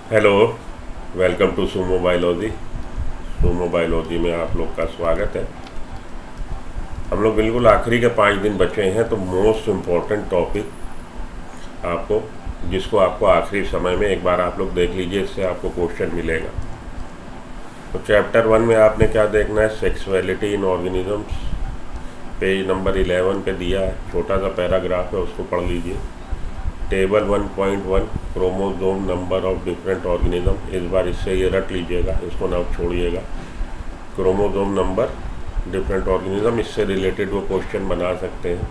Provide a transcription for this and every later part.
Hello. Welcome to sumo biology. Sumo biology में आप लोग का स्वागत है। हम लोग बिल्कुल आखिरी के 5 दिन बचे हैं, तो मोस्ट इम्पॉर्टेंट टॉपिक आपको जिसको आपको आखिरी समय में एक बार आप लोग देख लीजिए, इससे आपको क्वेश्चन मिलेगा। तो चैप्टर 1 में आपने क्या देखना है, सेक्सुअलिटी इन ऑर्गेनिजम्स। पेज नंबर 11 पे दिया है, छोटा सा पैराग्राफ है, उसको पढ़ लीजिए। Table 1.1 chromosome number of different organism. इस बार इससे ये रट लीजिएगा, इसको ना छोड़िएगा। क्रोमोसोम नंबर डिफरेंट ऑर्गेनिज्म, इससे रिलेटेड वो क्वेश्चन बना सकते हैं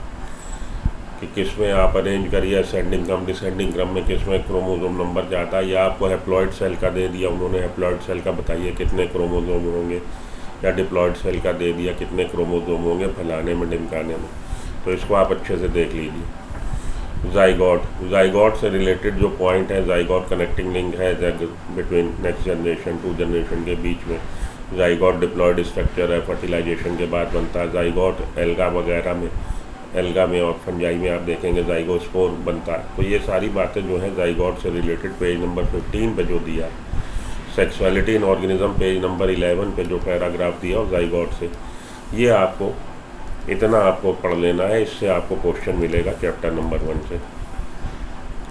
कि किस में आप अरेंज करिए असेंडिंग क्रम डिसेंडिंग क्रम में, किस में क्रोमोसोम नंबर जाता है। या आपको हैप्लॉइड सेल का दे दिया उन्होंने, हैप्लॉइड सेल का बताइए कितने क्रोमोसोम होंगे, या डिप्लॉइड सेल का दे दिया कितने क्रोमोसोम होंगे फलाने में ढिमकाने में। तो इसको आप अच्छे से देख लीजिए। जाइगॉट से रिलेटेड जो पॉइंट है, जाइगॉट कनेक्टिंग लिंक है बिटवीन नेक्स्ट जनरेशन 2 जनरेशन के बीच में। जाइगॉट डिप्लॉयड स्ट्रक्चर है, फर्टिलाइजेशन के बाद बनता है। जाइगॉट एल्गा वगैरह में, एल्गा में और फंजाई में आप देखेंगे जाइगोस्पोर बनता है। तो ये सारी बातें जो हैं जाइगॉट से रिलेटेड पेज नंबर 15 पे जो दिया। सेक्सुअलिटी इन ऑर्गेनिज्म पेज नंबर 11 पे जो पैराग्राफ दिया और जाइगॉट से, ये आपको इतना आपको पढ़ लेना है, इससे आपको क्वेश्चन मिलेगा चैप्टर नंबर 1 से।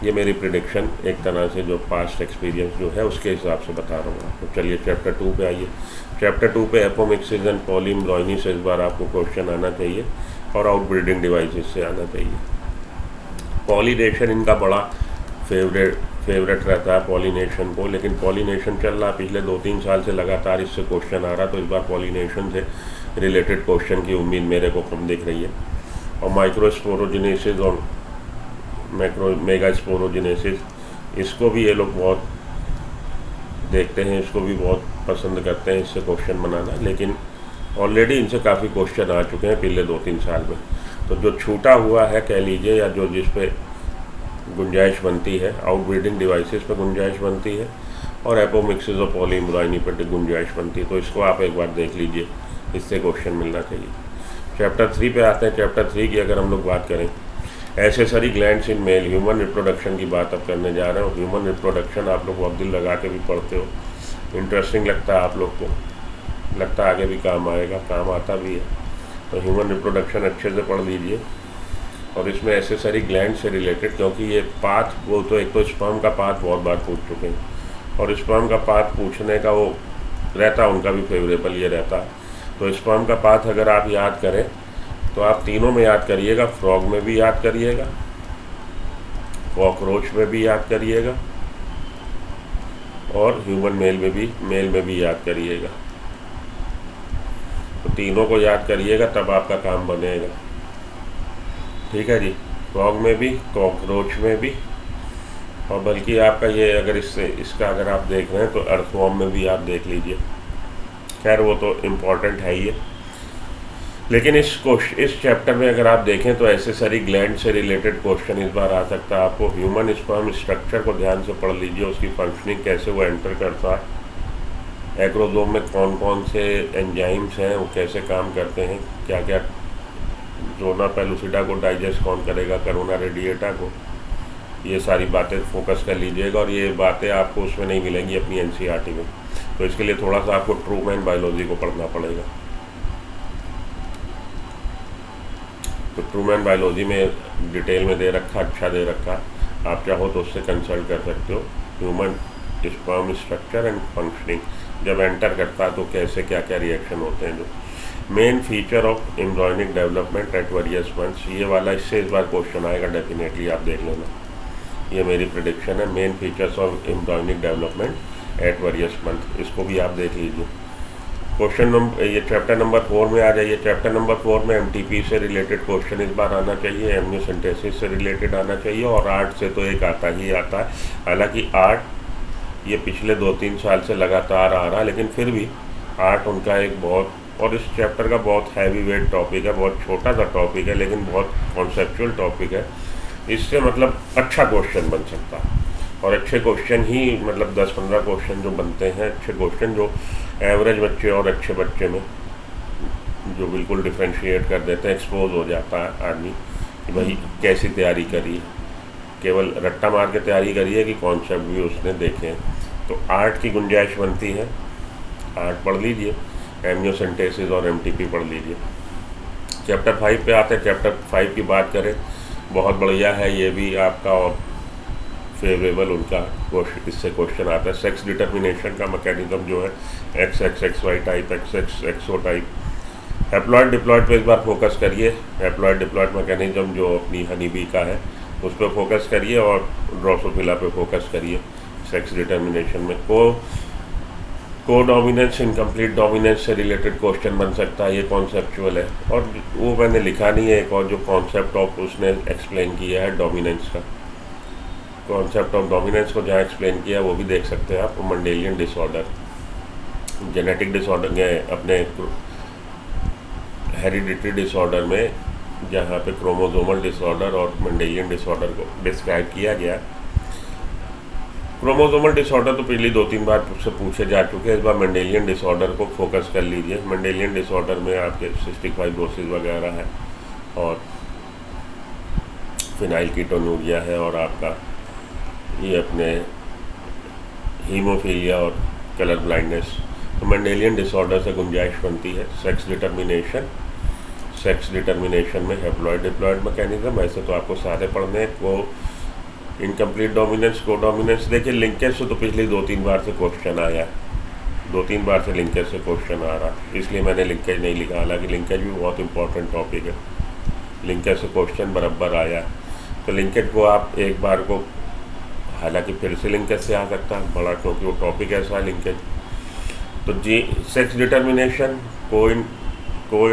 ये मेरी प्रिडिक्शन एक तरह से जो पास्ट एक्सपीरियंस जो है उसके हिसाब से बता रहा हूँ आपको। चलिए चैप्टर 2 पे आइए। चैप्टर 2 पे एपोमिक्सिस एंड पॉलीम्ब्रॉयनी से इस बार आपको क्वेश्चन आना चाहिए, और आउटब्रीडिंग डिवाइसेस से आना चाहिए। पॉलिनेशन इनका बड़ा फेवरेट रहता है पॉलिनेशन को, लेकिन पॉलिनेशन चल रहा पिछले 2-3 साल से लगातार, इससे क्वेश्चन आ रहा। तो इस बार पॉलिनेशन से रिलेटेड क्वेश्चन की उम्मीद मेरे को कम दिख रही है। और माइक्रोस्पोरोजिनेसिस और मेगास्पोरोजिनेसिस, इसको भी ये लोग बहुत देखते हैं, इसको भी बहुत पसंद करते हैं इससे क्वेश्चन बनाना। लेकिन ऑलरेडी इनसे काफ़ी क्वेश्चन आ चुके हैं पिछले 2-3 साल में। तो जो छूटा हुआ है कह लीजिए, या जो जिस पे गुंजाइश बनती है, आउटब्रीडिंग डिवाइसेस पे गुंजाइश बनती है, और एपोमिक्सिस और पॉलीम्ब्रॉयनी पर गुंजाइश बनती है। तो इसको आप एक बार देख लीजिए, इससे क्वेश्चन मिलना चाहिए। चैप्टर 3 पे आते हैं। चैप्टर 3 की अगर हम लोग बात करें, accessory glands in male, human reproduction की बात अब करने जा रहे हो। ह्यूमन रिप्रोडक्शन आप लोग बहुत दिल लगा के भी पढ़ते हो, इंटरेस्टिंग लगता है आप लोग को, लगता है आगे भी काम आएगा, काम आता भी है। तो ह्यूमन रिप्रोडक्शन अच्छे से पढ़ लीजिए। और इसमें एसेसरी ग्लैंड से रिलेटेड, क्योंकि ये पाथ, वो तो एक तो स्पर्म का पाथ बहुत बार पूछ चुके हैं, और स्पर्म का पाथ पूछने का वो रहता, उनका भी फेवरेबल ये रहता है। तो स्पर्म का पाथ अगर आप याद करें तो आप तीनों में याद करिएगा। फ्रॉग में भी याद करिएगा, कॉकरोच में भी याद करिएगा, और ह्यूमन मेल में भी याद करिएगा। तो तीनों को याद करिएगा, तब आपका काम बनेगा। ठीक है जी। फ्रॉग में भी, कॉकरोच में भी, और बल्कि आपका ये अगर इसका अगर आप देख रहे हैं तो अर्थवॉर्म में भी आप देख लीजिए। खैर वो तो इम्पॉर्टेंट है ही है। लेकिन इस चैप्टर में अगर आप देखें तो एसेसरी ग्लैंड से रिलेटेड क्वेश्चन इस बार आ सकता है आपको। ह्यूमन स्पर्म स्ट्रक्चर को ध्यान से पढ़ लीजिए, उसकी फंक्शनिंग कैसे वो एंटर करता है, एग्रोसोम में कौन कौन से एंजाइम्स हैं, वो कैसे काम करते हैं, क्या क्या, जोना पेलुसिडा को डाइजेस्ट कौन करेगा, करोना रेडिएटा को, ये सारी बातें फोकस कर लीजिएगा। और ये बातें आपको उसमें नहीं मिलेंगी अपनी एनसीईआरटी में। तो इसके लिए थोड़ा सा आपको ट्रूमैन बायोलॉजी को पढ़ना पड़ेगा। तो ट्रूमैन बायोलॉजी में डिटेल में दे रखा, अच्छा दे रखा, आप चाहो तो उससे कंसल्ट कर सकते हो। Human sperm structure and functioning, जब एंटर करता है तो कैसे क्या क्या रिएक्शन होते हैं। जो main feature of embryonic development at various months, ये वाला इससे इस बार क्वेश्चन आएगा डेफिनेटली, आप देख लेना। ये मेरी प्रेडिक्शन है, main features of embryonic development at various month, इसको भी आप देख लीजिए। क्वेश्चन नंबर, ये चैप्टर नंबर 4 में आ जाइए। चैप्टर नंबर 4 में एमटीपी से रिलेटेड क्वेश्चन इस बार आना चाहिए, एमनियोसिंथेसिस से रिलेटेड आना चाहिए, और आर्ट से तो एक आता ही आता है। हालांकि आर्ट ये पिछले 2-3 साल से लगातार आ रहा, लेकिन फिर भी आर्ट उनका एक बहुत, और इस चैप्टर का बहुत हैवी वेट टॉपिक है, बहुत छोटा सा टॉपिक है, लेकिन बहुत कॉन्सेप्चुअल टॉपिक है। इससे मतलब अच्छा क्वेश्चन बन सकता है, और अच्छे क्वेश्चन ही मतलब 10-15 क्वेश्चन जो बनते हैं, अच्छे क्वेश्चन जो एवरेज बच्चे और अच्छे बच्चे में जो बिल्कुल डिफ्रेंशिएट कर देते हैं, एक्सपोज हो जाता है आदमी कि भाई कैसी तैयारी करी, केवल रट्टा मार के तैयारी करिए कि कॉन्सेप्ट भी उसने देखे। तो 8 की गुंजाइश बनती है, 8 पढ़ लीजिए, एमनियोसेंटेसिस और एमटीपी पढ़ लीजिए। चैप्टर 5 पे आते हैं। चैप्टर 5 की बात करें, बहुत बढ़िया है ये भी आपका, और फेवरेबल उनका इससे क्वेश्चन आता है। सेक्स डिटर्मिनेशन का मैकेनिज्म जो है, XXXY type, XXXO type. Haploid diploid पे इस बार फोकस करिए। हैप्लॉइड डिप्लॉइड मैकेनिज्म जो अपनी हनी बी का है उस पर फोकस करिए, और ड्रोसोफिला पे फोकस करिए। सेक्स डिटर्मिनेशन में को डोमिनेंस, इनकम्प्लीट डोमिनेंस से रिलेटेड क्वेश्चन बन सकता है, ये कॉन्सेप्चुअल है। और वो मैंने लिखा नहीं है, एक और जो कॉन्सेप्ट ऑफ उसने एक्सप्लेन किया है डोमिनेंस का, कॉन्सेप्ट ऑफ डोमिनेंस को जहाँ एक्सप्लेन किया है वो भी देख सकते हैं आप। मेंडेलियन डिसऑर्डर, जेनेटिक डिसऑर्डर में, अपने हेरिडिटरी डिसऑर्डर में जहाँ पे क्रोमोसोमल डिसऑर्डर और मेंडेलियन डिसऑर्डर को डिस्क्राइब किया गया। क्रोमोसोमल डिसऑर्डर तो पिछली 2-3 बार से पूछे जा चुके हैं, इस बार मेंडेलियन डिसऑर्डर को फोकस कर लीजिए। मेंडेलियन डिसऑर्डर में आपके सिस्टिक फाइब्रोसिस वगैरह है, और फिनाइलकीटोनूरिया है, और आपका ये अपने हीमोफीलिया और कलर ब्लाइंडनेस। तो मेंडेलियन डिसऑर्डर से गुंजाइश बनती है। सेक्स डिटर्मिनेशन में हैप्लॉइड डिप्लॉइड मैकेनिज्म, ऐसे तो आपको सारे पढ़ने हैं। को इनकम्प्लीट डोमिनेंस, को डोमिनेंस, देखिए लिंकेज से तो पिछली 2-3 बार से क्वेश्चन आया, 2-3 बार से लिंकेज से क्वेश्चन आ रहा, इसलिए मैंने लिंकेज नहीं लिखा। हालांकि लिंकेज भी बहुत इंपॉर्टेंट टॉपिक है, लिंकेज से क्वेश्चन बराबर आया। तो लिंकेज को आप एक बार को, हालांकि फिर से लिंकेज से आ सकता है बड़ा, क्योंकि वो टॉपिक ऐसा है लिंकेज। तो जी, सेक्स डिटर्मिनेशन, को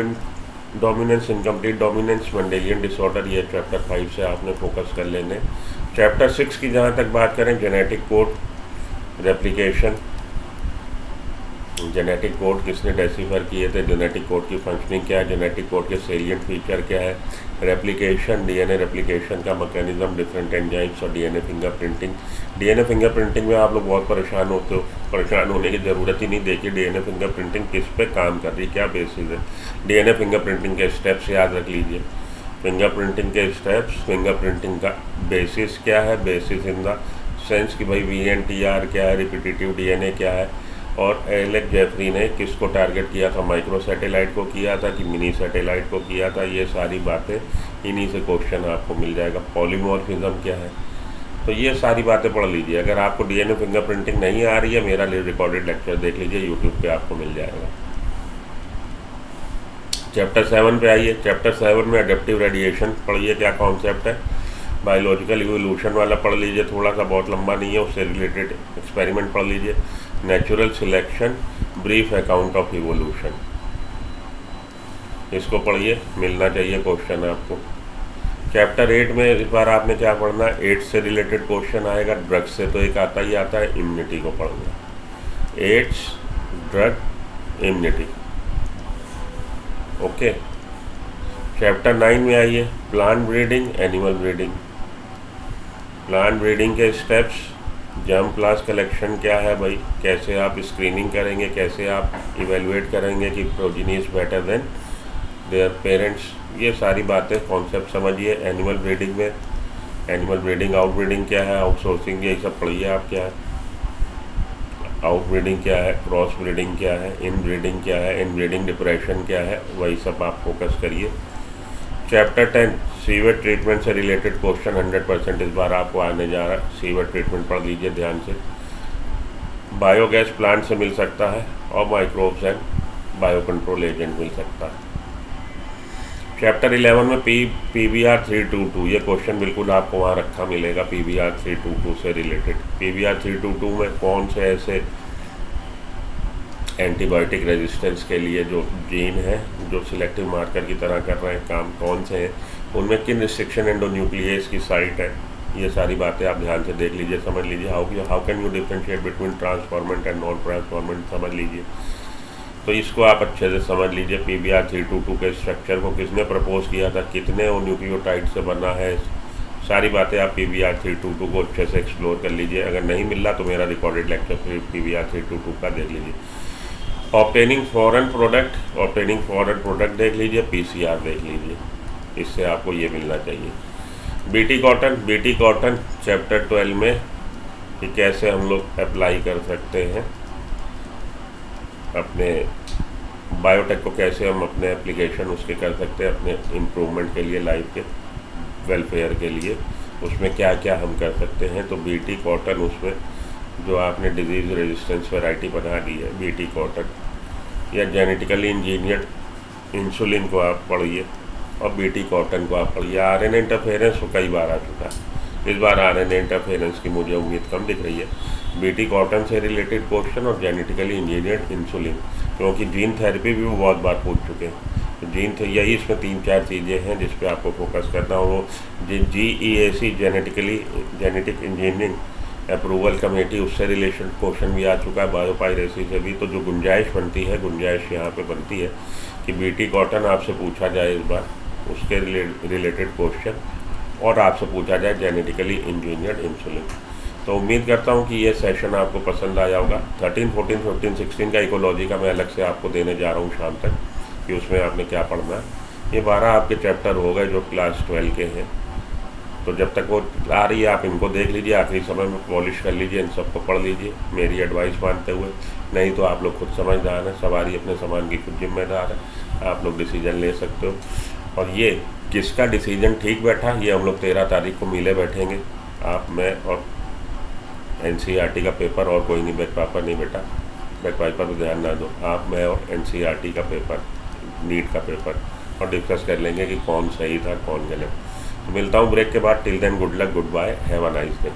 dominance, incomplete dominance, Mendelian disorder, ये चैप्टर 5 से आपने फोकस कर लेने। चैप्टर 6 की जहाँ तक बात करें, genetic code, replication, genetic code किसने डेसिफर किए थे, जेनेटिक कोड की फंक्शनिंग क्या है, जेनेटिक कोड के सेलिएंट फीचर क्या है, रेप्लिकेशन, डीएनए रेप्लिकेशन का मैकेनिज्म, डिफरेंट एंजाइम्स और डीएनए फिंगरप्रिंटिंग। डीएनए फिंगरप्रिंटिंग में आप लोग बहुत परेशान होते हो, परेशान होने की ज़रूरत ही नहीं। देखिए डीएनए फिंगरप्रिंटिंग किस पे काम कर रही है, क्या बेसिस है। डीएनए फिंगरप्रिंटिंग के स्टेप्स याद रख लीजिए। फिंगरप्रिंटिंग के स्टेप्स, फिंगरप्रिंटिंग का बेसिस क्या है, बेसिस इन द सेंस कि भाई VNTR क्या है, रिपीटिटिव डीएनए क्या है। और एलेक जेफरी ने किसको टारगेट किया था, माइक्रो सैटेलाइट को किया था कि मिनी सैटेलाइट को किया था। ये सारी बातें इन्हीं से क्वेश्चन आपको मिल जाएगा। पॉलीमॉर्फिज्म क्या है, तो ये सारी बातें पढ़ लीजिए। अगर आपको डीएनए फिंगरप्रिंटिंग नहीं आ रही है, मेरा रिकॉर्डेड लेक्चर देख लीजिए, यूट्यूब पे आपको मिल जाएगा। चैप्टर 7 पे आइए। चैप्टर 7 में एडेप्टिव रेडिएशन पढ़िए, क्या कॉन्सेप्ट है। बायोलॉजिकल इवोल्यूशन वाला पढ़ लीजिए, थोड़ा सा, बहुत लंबा नहीं है, उससे रिलेटेड एक्सपेरिमेंट पढ़ लीजिए। Natural selection, brief account of evolution, इसको पढ़िए, मिलना चाहिए क्वेश्चन आपको। चैप्टर 8 में इस बार आपने क्या पढ़ना है, 8 से रिलेटेड क्वेश्चन आएगा। ड्रग से तो एक आता ही आता है, इम्यूनिटी को पढ़ना। AIDS, drug, immunity, okay. Chapter 9 में आइए, plant breeding, animal breeding. Plant breeding के स्टेप्स, जर्म प्लास कलेक्शन क्या है भाई, कैसे आप स्क्रीनिंग करेंगे, कैसे आप इवेलुएट करेंगे कि progeny is better than their parents, ये सारी बातें, कॉन्सेप्ट समझिए। एनिमल ब्रीडिंग में, एनिमल ब्रीडिंग, आउट ब्रीडिंग क्या है, आउटसोर्सिंग, ये सब पढ़िए आप क्या है। आउट ब्रीडिंग क्या है, क्रॉस ब्रीडिंग क्या है, इन ब्रीडिंग क्या है, इन ब्रीडिंग डिप्रेशन क्या है, वही सब आप फोकस करिए। चैप्टर 10 सीवेज ट्रीटमेंट से रिलेटेड क्वेश्चन 100% इस बार आपको आने जा रहा है। सीवेज ट्रीटमेंट पढ़ लीजिए ध्यान से। बायोगैस प्लांट से मिल सकता है, और microbes and bio control agent मिल सकता है। चैप्टर 11 में PBR 322, ये क्वेश्चन बिल्कुल आपको वहाँ रखा मिलेगा, PBR 322 से रिलेटेड। PBR 322 में कौन से ऐसे एंटीबायोटिक रेजिस्टेंस के लिए जो जीन है, जो सिलेक्टिव मार्कर की तरह कर रहे हैं काम, कौन से हैं, उनमें किन रिस्ट्रिक्शन एंडोन्यूक्लियस की साइट है, ये सारी बातें आप ध्यान से देख लीजिए, समझ लीजिए। How can you differentiate between transformant and non transformant, समझ लीजिए। तो इसको आप अच्छे से समझ लीजिए। PBR 322 के स्ट्रक्चर को किसने प्रपोज किया था, कितने वो न्यूक्लियोटाइड से बना है, सारी बातें आप PBR 322 को अच्छे से एक्सप्लोर कर लीजिए। अगर नहीं मिल रहा तो मेरा रिकॉर्डेड लेक्चर PBR 322 का देख लीजिए। ऑब्टेनिंग फॉरेन प्रोडक्ट देख लीजिए, PCR देख लीजिए, इससे आपको ये मिलना चाहिए। BT कॉटन चैप्टर 12 में कि कैसे हम लोग अप्लाई कर सकते हैं अपने बायोटेक को, कैसे हम अपने एप्लीकेशन उसके कर सकते हैं अपने इम्प्रूवमेंट के लिए, लाइफ के वेलफेयर के लिए, उसमें क्या क्या हम कर सकते हैं। तो बीटी कॉटन, उसमें जो आपने डिजीज़ रेजिस्टेंस वैरायटी बना दी है बीटी कॉटन, या जेनेटिकली इंजीनियर्ड इंसुलिन को आप पढ़िए और बीटी कॉटन को आप पढ़िए। आरएनए इंटरफेरेंस तो कई बार आ चुका है, इस बार आरएनए इंटरफेरेंस की मुझे उम्मीद कम दिख रही है। बीटी कॉटन से रिलेटेड क्वेश्चन और जेनेटिकली इंजीनियर्ड इंसुलिन, क्योंकि जीन थेरेपी भी वो बहुत बार पूछ चुके हैं। तो जीन थे यही, इसमें 3-4 चीज़ें हैं जिस पे आपको फोकस करना हो। वो GEAC genetic engineering approval committee, उससे रिलेशन क्वेश्चन भी आ चुका है, बायोपायरेसी से भी। तो जो गुंजाइश बनती है, गुंजाइश यहाँ पे बनती है कि बीटी कॉटन आपसे पूछा जाए इस बार, उसके रिलेटेड क्वेश्चन, और आपसे पूछा जाए जेनेटिकली इंजीनियर्ड इंसुलिन। तो उम्मीद करता हूँ कि ये सेशन आपको पसंद आया होगा। 13, 14, 15, 16 का इकोलॉजी का मैं अलग से आपको देने जा रहा हूँ शाम तक, कि उसमें आपने क्या पढ़ना है। ये 12 आपके चैप्टर हो गए जो क्लास 12 के हैं। तो जब तक वो आ रही है आप इनको देख लीजिए, आखिरी समय में पॉलिश कर लीजिए, इन सबको पढ़ लीजिए मेरी एडवाइस मानते हुए। नहीं तो आप लोग खुद समझदार हैं, सवारी अपने सामान की खुद जिम्मेदार है, आप लोग डिसीजन ले सकते हो। और ये किसका डिसीजन ठीक बैठा, ये हम लोग 13 तारीख को मिले बैठेंगे, आप, मैं और NCERT का पेपर, और कोई नहीं, बैक पेपर नहीं बेटा, बैक पेपर पर ध्यान ना दो, आप, मैं और NCERT का पेपर, नीट का पेपर, और डिस्कस कर लेंगे कि कौन सही था कौन गलत। तो मिलता हूँ ब्रेक के बाद। Till then good luck, goodbye, have a nice day.